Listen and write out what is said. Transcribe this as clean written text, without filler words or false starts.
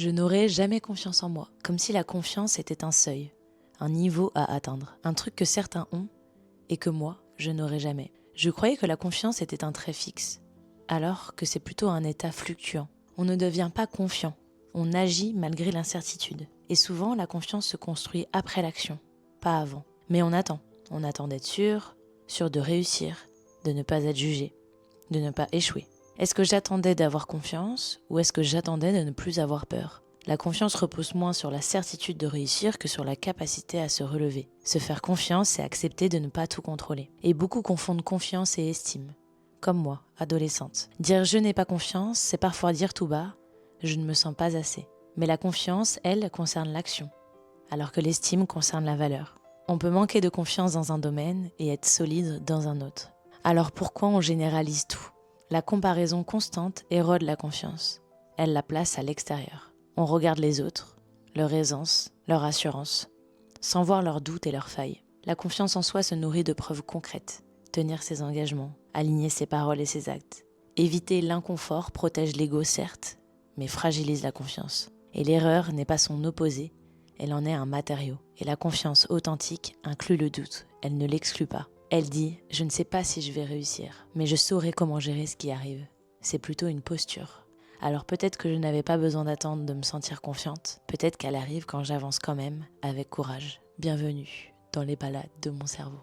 Je n'aurai jamais confiance en moi, comme si la confiance était un seuil, un niveau à atteindre, un truc que certains ont et que moi, je n'aurai jamais. Je croyais que la confiance était un trait fixe, alors que c'est plutôt un état fluctuant. On ne devient pas confiant, on agit malgré l'incertitude. Et souvent, la confiance se construit après l'action, pas avant. Mais on attend d'être sûr de réussir, de ne pas être jugé, de ne pas échouer. Est-ce que j'attendais d'avoir confiance ou est-ce que j'attendais de ne plus avoir peur ? La confiance repose moins sur la certitude de réussir que sur la capacité à se relever. Se faire confiance, c'est accepter de ne pas tout contrôler. Et beaucoup confondent confiance et estime. Comme moi, adolescente. Dire « je n'ai pas confiance », c'est parfois dire tout bas « je ne me sens pas assez ». Mais la confiance, elle, concerne l'action, alors que l'estime concerne la valeur. On peut manquer de confiance dans un domaine et être solide dans un autre. Alors pourquoi on généralise tout ? La comparaison constante érode la confiance. Elle la place à l'extérieur. On regarde les autres, leur aisance, leur assurance, sans voir leurs doutes et leurs failles. La confiance en soi se nourrit de preuves concrètes. Tenir ses engagements, aligner ses paroles et ses actes. Éviter l'inconfort protège l'ego certes, mais fragilise la confiance. Et l'erreur n'est pas son opposé, elle en est un matériau. Et la confiance authentique inclut le doute, elle ne l'exclut pas. Elle dit « je ne sais pas si je vais réussir, mais je saurai comment gérer ce qui arrive ». C'est plutôt une posture. Alors peut-être que je n'avais pas besoin d'attendre de me sentir confiante, peut-être qu'elle arrive quand j'avance quand même, avec courage. Bienvenue dans les balades de mon cerveau.